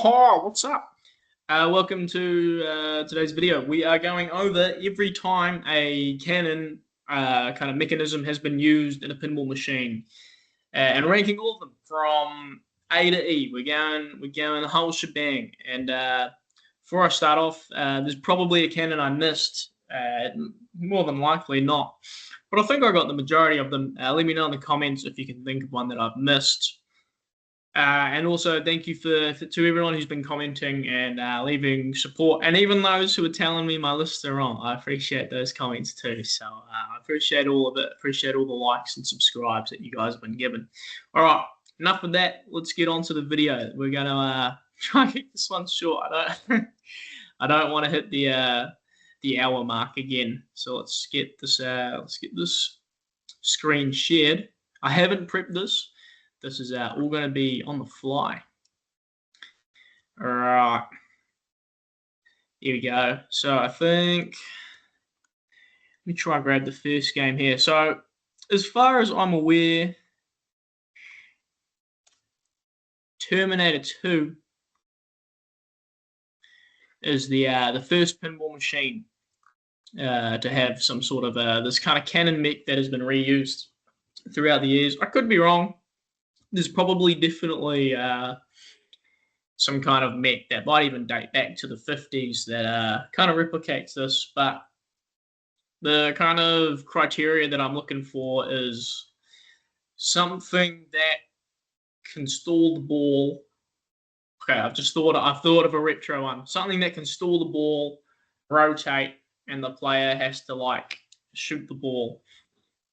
Oh, what's up? Welcome to today's video. We are going over every time a cannon kind of mechanism has been used in a pinball machine, and ranking all of them from A to E. We're going the whole shebang. And before I start off, there's probably a cannon I missed. More than likely not, but I think I got the majority of them. Let me know in the comments if you can think of one that I've missed. And also, thank you to everyone who's been commenting and leaving support, and even those who are telling me my lists are wrong. I appreciate those comments too. So I appreciate all of it. Appreciate all the likes and subscribes that you guys have been given. All right, enough of that. Let's get on to the video. We're gonna try and keep this one short. I don't want to hit the hour mark again. So let's get this screen shared. I haven't prepped this. This is all going to be on the fly. All right. Here we go. So I think, let me try and grab the first game here. So as far as I'm aware, Terminator 2 is the first pinball machine to have some sort of this kind of cannon mech that has been reused throughout the years. I could be wrong. There's probably definitely some kind of mech that might even date back to the 50s that kind of replicates this, but the kind of criteria that I'm looking for is something that can stall the ball. Okay, I've thought of a retro one. Something that can stall the ball, rotate, and the player has to like shoot the ball.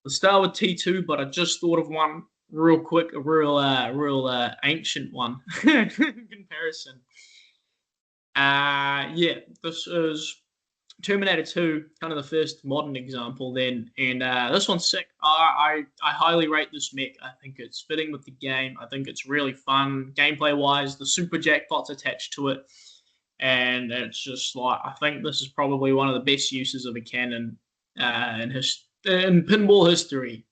Let's start with T2, but I just thought of one real quick, a real ancient one in comparison. Yeah, this is Terminator 2, kind of the first modern example then, and this one's sick. I highly rate this mech. I think it's fitting with the game. I think it's really fun gameplay-wise. The super jackpot's attached to it, and it's just like, I think this is probably one of the best uses of a cannon in pinball history.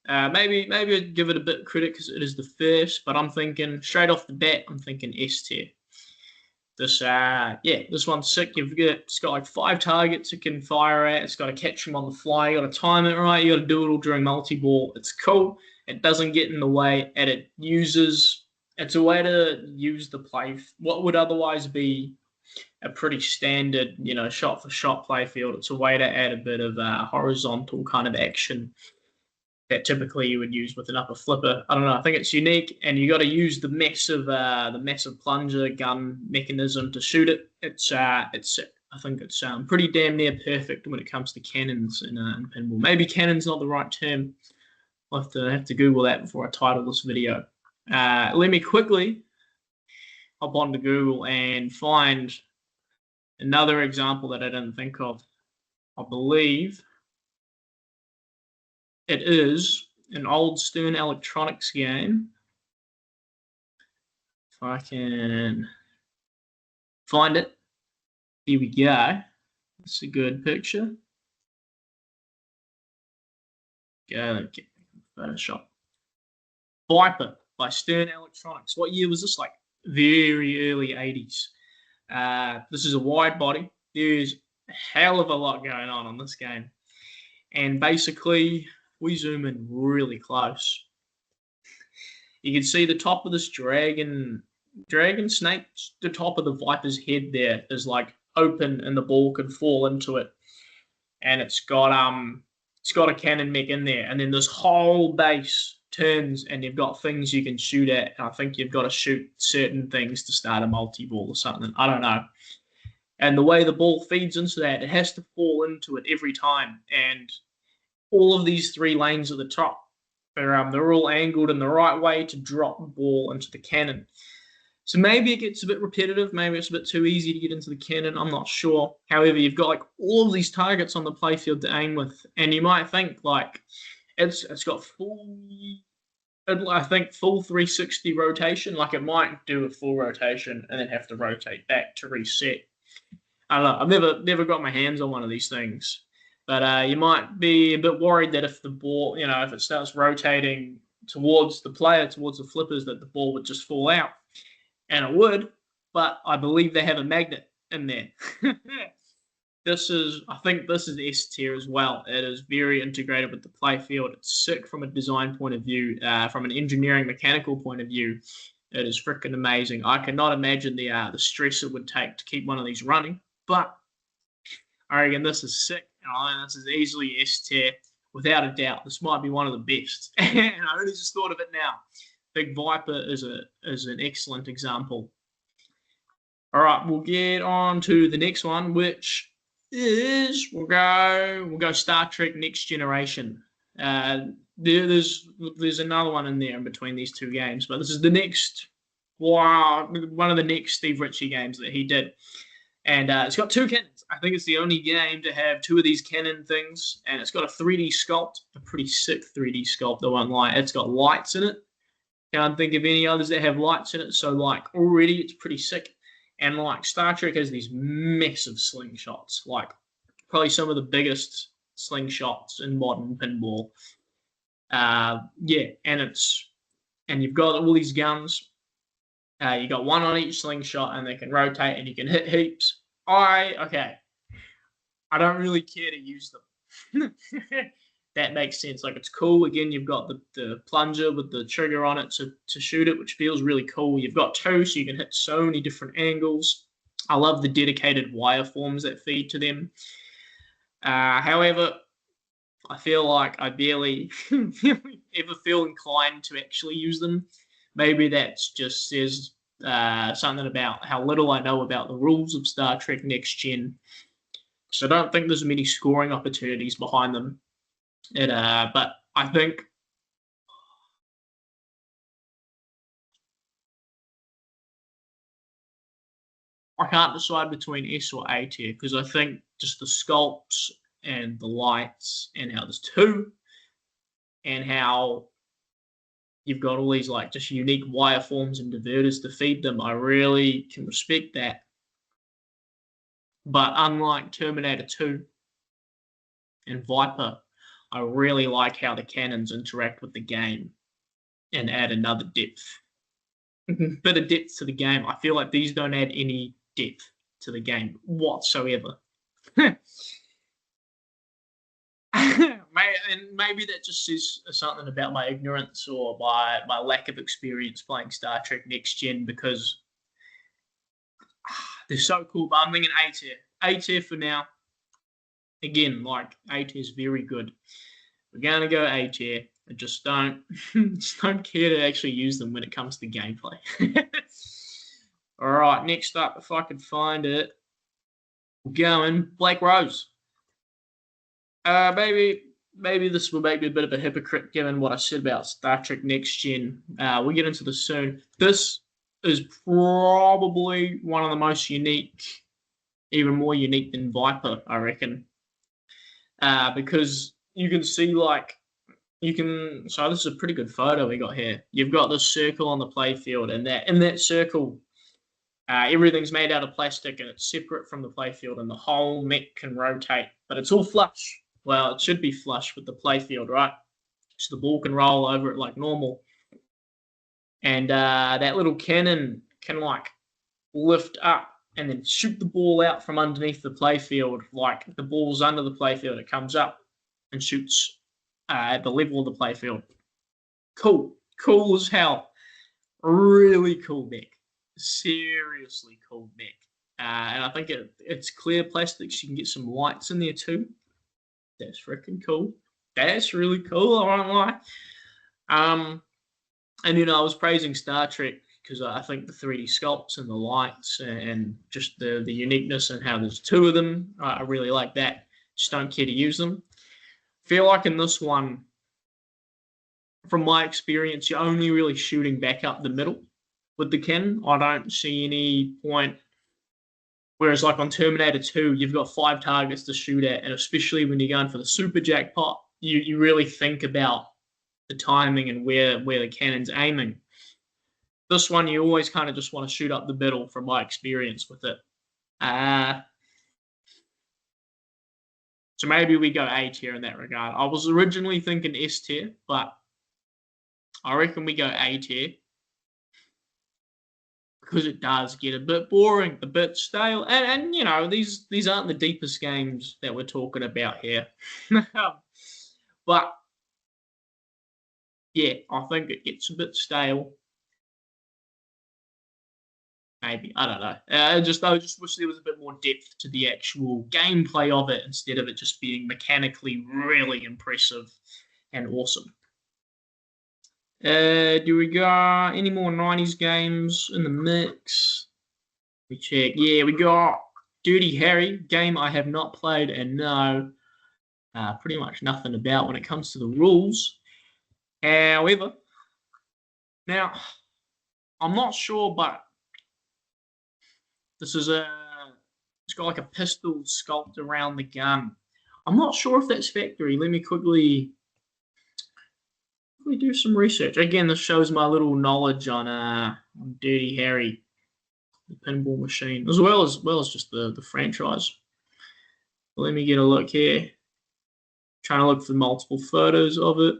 Maybe I'd give it a bit of credit because it is the first, but I'm thinking straight off the bat, I'm thinking S tier. This one's sick. It's got like 5 targets it can fire at. It's got to catch them on the fly. You got to time it right. You got to do it all during multi-ball. It's cool. It doesn't get in the way, and it's a way to use the play. What would otherwise be a pretty standard, shot for shot play field. It's a way to add a bit of horizontal kind of action that typically you would use with an upper flipper. I don't know. I think it's unique, and you got to use the massive plunger gun mechanism to shoot it. It's sick. I think it's pretty damn near perfect when it comes to cannons in pinball. Maybe cannon's not the right term. I'll have to Google that before I title this video. Let me quickly hop onto Google and find another example that I didn't think of. I believe it is an old Stern Electronics game. If I can find it. Here we go. That's a good picture. Go, Photoshop. Viper by Stern Electronics. What year was this? Like very early 80s. This is a wide body. There's a hell of a lot going on this game. And basically, we zoom in really close. You can see the top of this dragon snake. The top of the Viper's head there is like open, and the ball could fall into it. And it's got a cannon mech in there, and then this whole base turns, and you've got things you can shoot at. And I think you've got to shoot certain things to start a multi-ball or something. I don't know. And the way the ball feeds into that, it has to fall into it every time. And all of these 3 lanes at the top, they're all angled in the right way to drop the ball into the cannon. So maybe it gets a bit repetitive. Maybe it's a bit too easy to get into the cannon. I'm not sure. However, you've got like all of these targets on the playfield to aim with, and you might think like it's got full 360 rotation. Like it might do a full rotation and then have to rotate back to reset. I don't know. I've never got my hands on one of these things. But you might be a bit worried that if the ball, if it starts rotating towards the player, towards the flippers, that the ball would just fall out. And it would, but I believe they have a magnet in there. I think this is S tier as well. It is very integrated with the playfield. It's sick from a design point of view, from an engineering mechanical point of view. It is freaking amazing. I cannot imagine the stress it would take to keep one of these running, but I reckon this is sick. This is easily S tier, without a doubt. This might be one of the best, and I only just thought of it now. Big Viper is an excellent example. All right, we'll get on to the next one, which is we'll go Star Trek Next Generation. There's another one in there in between these two games, but this is the next one of the next Steve Ritchie games that he did, and it's got two cannons. I think it's the only game to have two of these cannon things, and it's got a 3D sculpt, a pretty sick 3D sculpt. I won't lie. It's got lights in it. Can't think of any others that have lights in it, so like already it's pretty sick. And like Star Trek has these massive slingshots, like probably some of the biggest slingshots in modern pinball. Yeah, and you've got all these guns. You got one on each slingshot, and they can rotate, and you can hit heaps. I don't really care to use them. That makes sense. Like, it's cool. Again, you've got the plunger with the trigger on it to shoot it, which feels really cool. You've got two, so you can hit so many different angles. I love the dedicated wire forms that feed to them. However, I feel like I barely ever feel inclined to actually use them. Maybe that just says something about how little I know about the rules of Star Trek Next Gen. So I don't think there's many scoring opportunities behind them. But I think I can't decide between S or A tier because I think just the sculpts and the lights and how there's two and how you've got all these like just unique wire forms and diverters to feed them. I really can respect that. But unlike Terminator 2 and Viper, I really like how the cannons interact with the game and add another depth. Bit of depth to the game. I feel like these don't add any depth to the game whatsoever. And maybe that just says something about my ignorance or my lack of experience playing Star Trek Next Gen, because they're so cool. But I'm thinking A tier. A tier for now. Again, like, A tier is very good. We're going to go A tier. I just don't care to actually use them when it comes to gameplay. All right, next up, if I could find it, we're going Black Rose. Maybe this will make me a bit of a hypocrite given what I said about Star Trek Next Gen. We'll get into this soon. This is probably one of the most unique, even more unique than Viper, I reckon. Because you can see, like, so this is a pretty good photo we got here. You've got this circle on the playfield, and in that circle, everything's made out of plastic, and it's separate from the playfield, and the whole mech can rotate, but it's all flush. Well, it should be flush with the playfield, right? So the ball can roll over it like normal. And that little cannon can, like, lift up and then shoot the ball out from underneath the playfield. Like, the ball's under the playfield, it comes up and shoots at the level of the playfield. Cool as hell. Really cool mech. Seriously cool mech. And I think it's clear plastic, so you can get some lights in there too. That's freaking cool. That's really cool, I won't lie. And I was praising Star Trek because I think the 3D sculpts and the lights and just the uniqueness and how there's two of them, I really like that. Just don't care to use them. Feel like in this one, from my experience, you're only really shooting back up the middle with the cannon. I don't see any point. Whereas, like, on Terminator 2, you've got 5 targets to shoot at, and especially when you're going for the super jackpot, you really think about the timing and where the cannon's aiming. This one, you always kind of just want to shoot up the middle, from my experience with it. So maybe we go A tier in that regard. I was originally thinking S tier, but I reckon we go A tier because it does get a bit boring, a bit stale, and you know these aren't the deepest games that we're talking about here. But yeah, I think it gets a bit stale. Maybe I don't know. I just wish there was a bit more depth to the actual gameplay of it instead of it just being mechanically really impressive and awesome. Do we got any more 90s games in the mix? We check. Yeah, we got Dirty Harry, game I have not played and know pretty much nothing about when it comes to the rules. However, now I'm not sure, but it's got like a pistol sculpt around the gun. I'm not sure if that's factory. Let me quickly do some research. Again, this shows my little knowledge on Dirty Harry, the pinball machine, as well as just the franchise. Let me get a look here. Trying to look for multiple photos of it.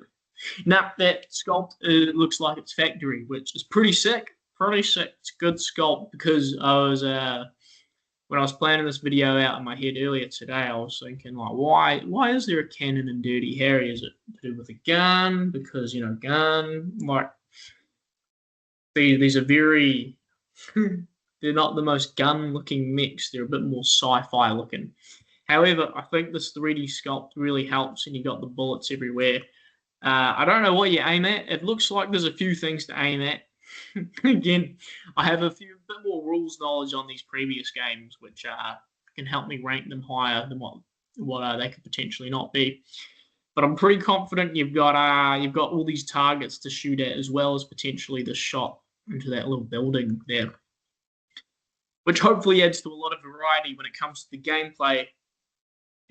Now that sculpt looks like it's factory, which is pretty sick. Pretty sick. It's a good sculpt because I was when I was planning this video out in my head earlier today, I was thinking like, why is there a cannon in Dirty Harry? Is it to do with a gun? Because you know, gun like these are very they're not the most gun-looking mechs. They're a bit more sci-fi looking. However, I think this 3D sculpt really helps, and you got the bullets everywhere. I don't know what you aim at. It looks like there's a few things to aim at. Again, I have a bit more rules knowledge on these previous games, which can help me rank them higher than what they could potentially not be. But I'm pretty confident you've got all these targets to shoot at, as well as potentially the shot into that little building there, which hopefully adds to a lot of variety when it comes to the gameplay.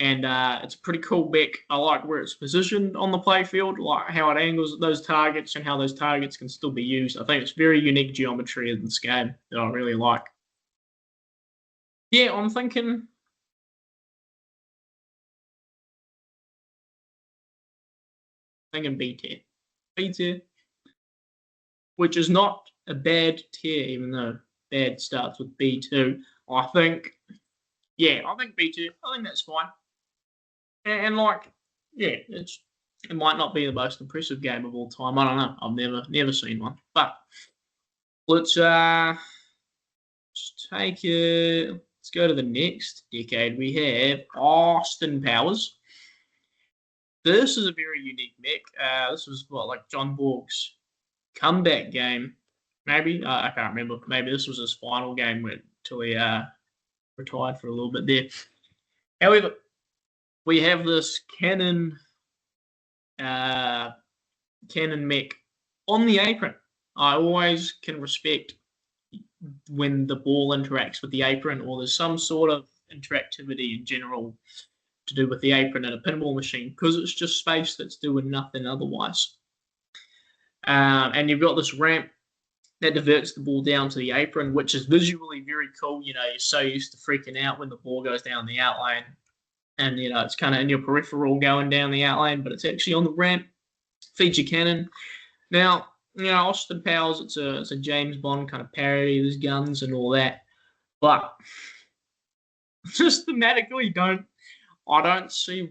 And it's a pretty cool mech. I like where it's positioned on the playfield, like how it angles at those targets and how those targets can still be used. I think it's very unique geometry in this game that I really like. Yeah, I'm thinking B tier. B tier, which is not a bad tier, even though bad starts with B2. I think B tier. I think that's fine. And like, yeah, it might not be the most impressive game of all time. I don't know. I've never seen one. But let's take it. Let's go to the next decade. We have Austin Powers. This is a very unique mech. This was like John Borg's comeback game. Maybe I can't remember. Maybe this was his final game until he retired for a little bit there. However, we have this cannon mech on the apron. I always can respect when the ball interacts with the apron, or there's some sort of interactivity in general to do with the apron in a pinball machine, because it's just space that's doing nothing otherwise. And you've got this ramp that diverts the ball down to the apron, which is visually very cool. You know, you're so used to freaking out when the ball goes down the outlane. And, you know, it's kind of in your peripheral going down the outlane, but it's actually on the ramp. Feature cannon. Now, you know, Austin Powers, it's a James Bond kind of parody. There's guns and all that. But just thematically, I don't see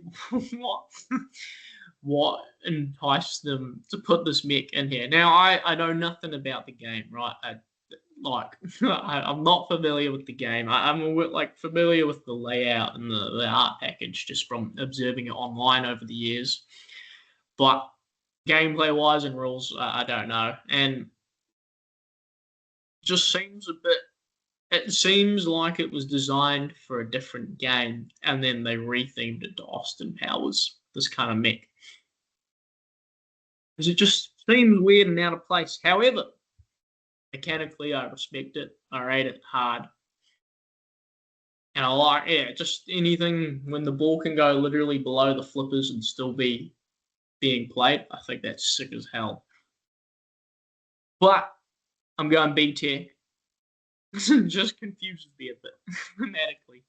what enticed them to put this mech in here. Now, I know nothing about the game, right? I'm not familiar with the game. I'm like familiar with the layout and the art package just from observing it online over the years. But gameplay-wise and rules, I don't know. And just seems it seems like it was designed for a different game, and then they rethemed it to Austin Powers, this kind of mech. Because it just seems weird and out of place. However, mechanically, I respect it. I rate it hard. And I like, just anything when the ball can go literally below the flippers and still be being played. I think that's sick as hell. But I'm going B tier. It just confuses me a bit thematically.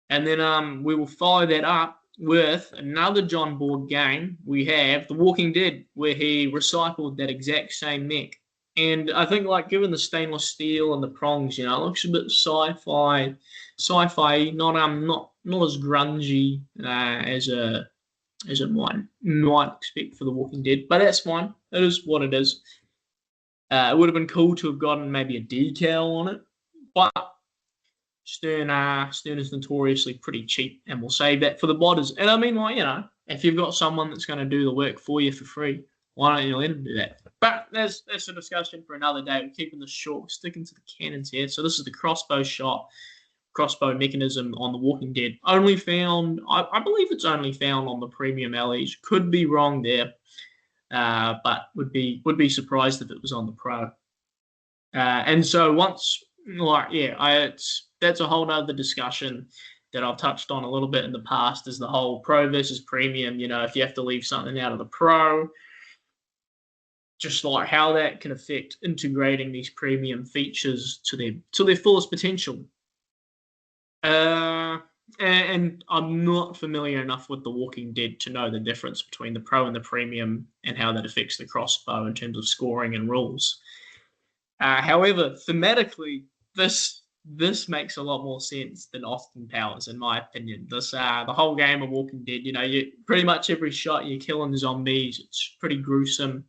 And then we will follow that up with another John Borg game. We have The Walking Dead, where he recycled that exact same mech And I think, like, given the stainless steel and the prongs, it looks a bit sci-fi, not as grungy as it might expect for The Walking Dead, but that's fine. It is what it is. It would have been cool to have gotten maybe a decal on it, but Stern is notoriously pretty cheap, and we'll save that for the modders. And I mean, like, if you've got someone that's going to do the work for you for free, why don't you let them do that? But that's a discussion for another day. We're keeping this short. We're sticking to the cannons here. So this is the crossbow mechanism on The Walking Dead. Only found, I believe it's only found on the premium LEs. Could be wrong there, but would be surprised if it was on the pro. And so once, that's a whole nother discussion that I've touched on a little bit in the past, is the whole pro versus premium. If you have to leave something out of the pro, just like how that can affect integrating these premium features to their fullest potential. And I'm not familiar enough with The Walking Dead to know the difference between the pro and the premium and how that affects the crossbow in terms of scoring and rules. However, thematically, this makes a lot more sense than Austin Powers, in my opinion. The whole game of Walking Dead, you pretty much every shot you're killing zombies. It's pretty gruesome.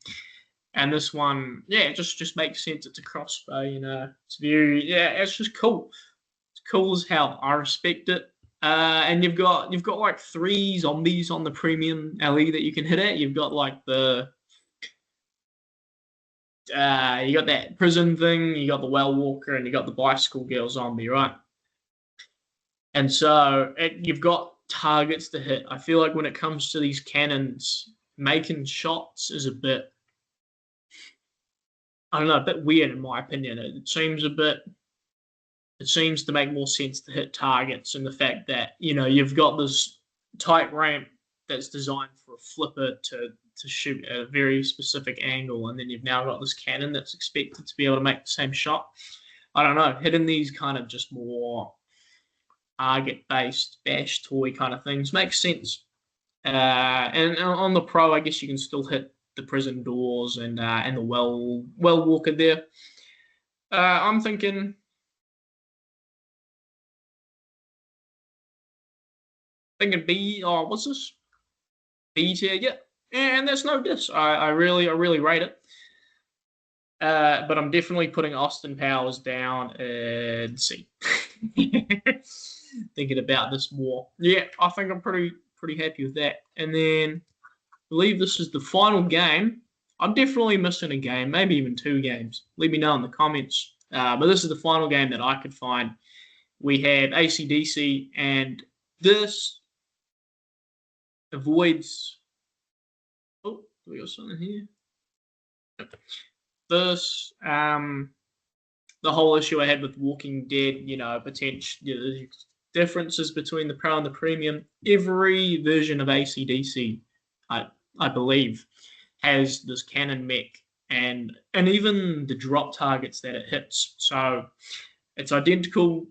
And this one, it just makes sense. It's a crossbow, It's it's just cool. It's cool as hell. I respect it. And you've got like 3 zombies on the premium LE that you can hit at. You've got like you got that prison thing, you got the well walker, and you got the bicycle girl zombie, right? And so you've got targets to hit. I feel like when it comes to these cannons, making shots is a bit, I don't know, a bit weird in my opinion. It seems to make more sense to hit targets, and the fact that you've got this tight ramp that's designed for a flipper to shoot at a very specific angle, and then you've now got this cannon that's expected to be able to make the same shot. I don't know, hitting these kind of just more target-based bash toy kind of things makes sense. And on the pro, I guess you can still hit the prison doors and the well walker there. I'm thinking B. Oh, what's this? B tier, yeah. And there's no diss. I really rate it. But I'm definitely putting Austin Powers down in C. Thinking about this more. Yeah, I think I'm pretty happy with that. And then I believe this is the final game. I'm definitely missing a game, maybe even 2 games. Let me know in the comments. But this is the final game that I could find. We have AC/DC, and this avoids. Oh, we got something here. This, the whole issue I had with Walking Dead, potential differences between the pro and the premium. Every version of AC/DC, I believe, has this cannon mech, and even the drop targets that it hits. So it's identical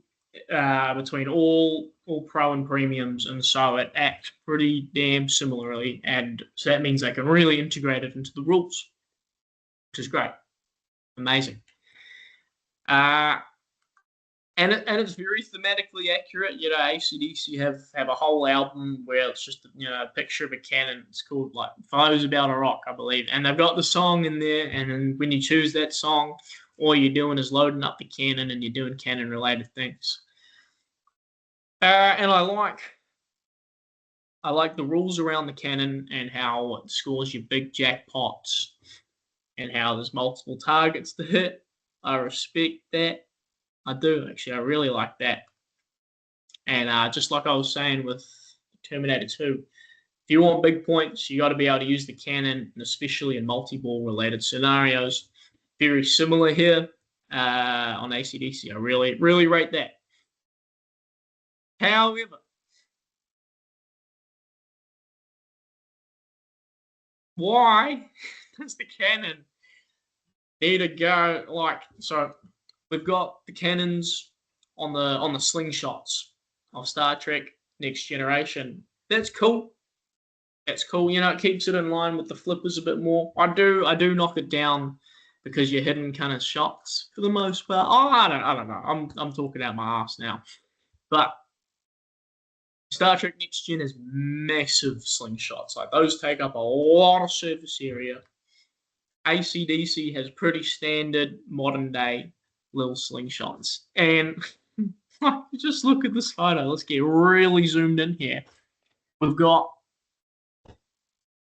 between all pro and premiums, and so it acts pretty damn similarly, and so that means they can really integrate it into the rules, which is great. Amazing. And it's very thematically accurate. AC/DC have a whole album where it's just a picture of a cannon. It's called like "Foes About a Rock," I believe, and they've got the song in there. And then when you choose that song, all you're doing is loading up the cannon, and you're doing cannon related things. And I like the rules around the cannon and how it scores you big jackpots, and how there's multiple targets to hit. I respect that. I do, actually. I really like that. And just like I was saying with Terminator 2, if you want big points, you got to be able to use the cannon, and especially in multi-ball related scenarios. Very similar here on AC/DC. I really rate that. However, why does the cannon need to go like so? We've got the cannons on the slingshots of Star Trek Next Generation. That's cool. That's cool. It keeps it in line with the flippers a bit more. I do knock it down because you're hitting kind of shots for the most part. Oh, I don't know. I'm talking out my ass now. But Star Trek Next Gen has massive slingshots. Like those take up a lot of surface area. AC/DC has pretty standard modern day little slingshots. And just look at this photo. Let's get really zoomed in here. We've got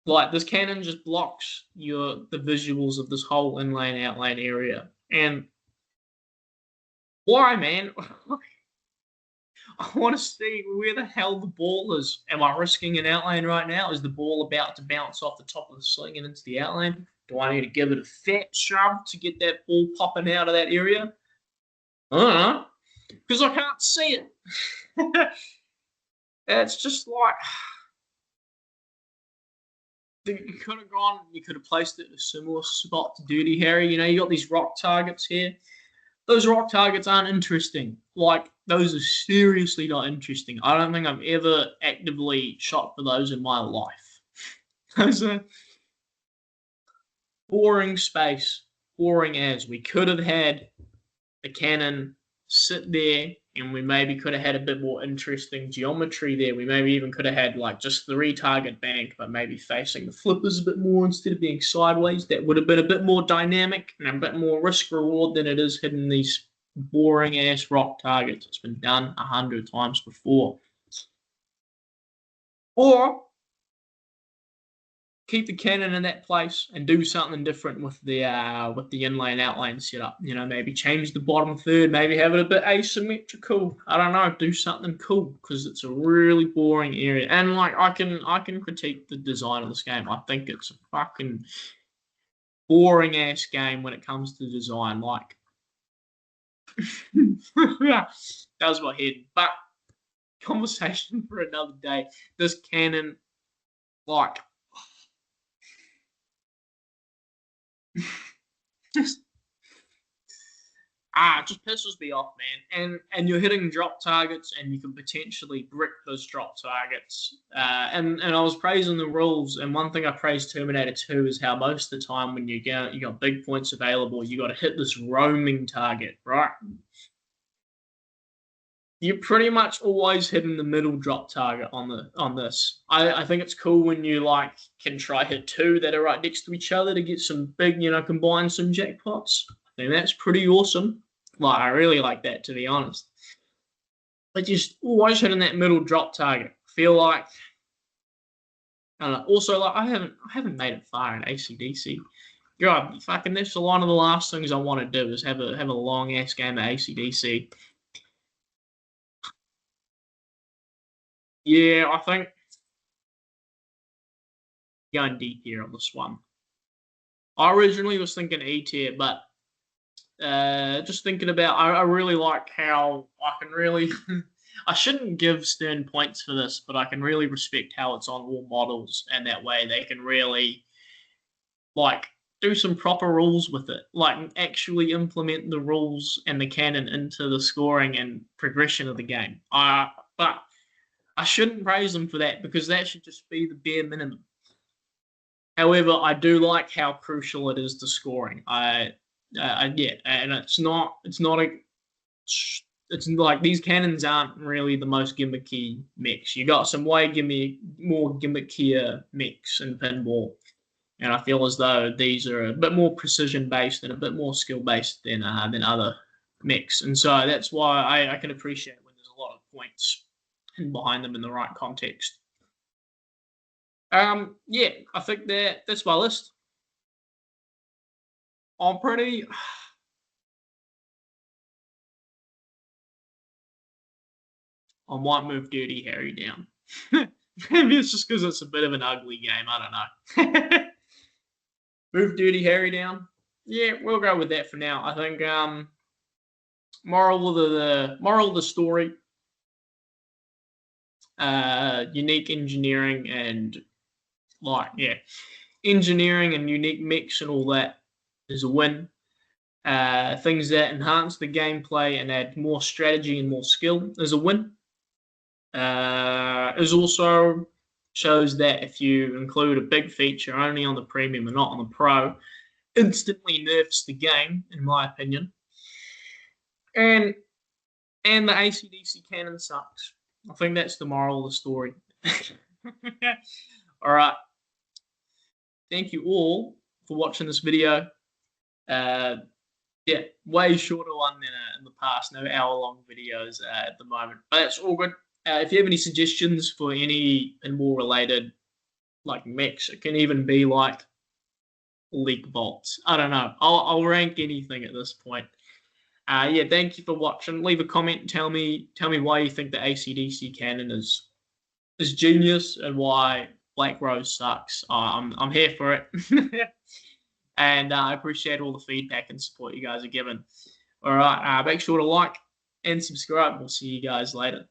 like this cannon just blocks the visuals of this whole inlane outlane area. And why, man? I want to see where the hell the ball is. Am I risking an outlane right now? Is the ball about to bounce off the top of the sling and into the outlane? Do I need to give it a fat shove to get that ball popping out of that area? I don't know. Because I can't see it. It's just like you could have gone, you could have placed it in a similar spot to Dirty Harry. You know, you got these rock targets here. Those rock targets aren't interesting. Like, those are seriously not interesting. I don't think I've ever actively shot for those in my life. Those are boring space, boring as. We could have had a cannon sit there, and we maybe could have had a bit more interesting geometry there. We maybe even could have had like just 3 target bank, but maybe facing the flippers a bit more instead of being sideways. That would have been a bit more dynamic and a bit more risk reward than it is hitting these boring ass rock targets. It's been done 100 times before. Or keep the cannon in that place and do something different with the inlane outlane setup. You know, maybe change the bottom third, maybe have it a bit asymmetrical. I don't know, do something cool because it's a really boring area. And like I can critique the design of this game. I think it's a fucking boring ass game when it comes to design. Like that was my head. But conversation for another day. This cannon, like. Just just pisses me off, man. And you're hitting drop targets, and you can potentially brick those drop targets. And I was praising the rules, and one thing I praised Terminator 2 is how most of the time when you got big points available, you got to hit this roaming target, right? You're pretty much always hitting the middle drop target on this. I think it's cool when you like can try hit 2 that are right next to each other to get some big, combine some jackpots. I think that's pretty awesome. Like I really like that, to be honest. But just always hitting that middle drop target. I feel like I don't know. Also, like I haven't made it far in AC/DC. God, fucking that's one of the last things I want to do is have a long ass game of AC/DC. Yeah, I think going deep here on this one. I originally was thinking E tier, but just thinking about, I really like how I can really, I shouldn't give Stern points for this, but I can really respect how it's on all models, and that way they can really, like, do some proper rules with it, like actually implement the rules and the canon into the scoring and progression of the game. But I shouldn't praise them for that because that should just be the bare minimum. However, I do like how crucial it is to scoring. I get, and it's like these cannons aren't really the most gimmicky mix. You got some way more gimmickier mix in pinball, and I feel as though these are a bit more precision based and a bit more skill based than other mix, and so that's why I can appreciate when there's a lot of points behind them in the right context. Yeah, I think that's my list. I'm pretty. I might move Dirty Harry down. Maybe it's just because it's a bit of an ugly game. I don't know. Move Dirty Harry down. Yeah, we'll go with that for now. I think moral of the story. Unique engineering and engineering and unique mix and all that is a win. Things that enhance the gameplay and add more strategy and more skill is a win. It also shows that if you include a big feature only on the premium and not on the pro, instantly nerfs the game, in my opinion. And the AC/DC cannon sucks. I think that's the moral of the story. All right. Thank you all for watching this video. Yeah, way shorter one than in the past. No hour-long videos at the moment, but that's all good. If you have any suggestions for any pinball-related like mechs, it can even be like league bolts. I don't know. I'll rank anything at this point. Yeah, thank you for watching. Leave a comment. Tell me why you think the AC/DC cannon is genius and why Black Rose sucks. I'm here for it. And I appreciate all the feedback and support you guys are giving. All right, make sure to like and subscribe. We'll see you guys later.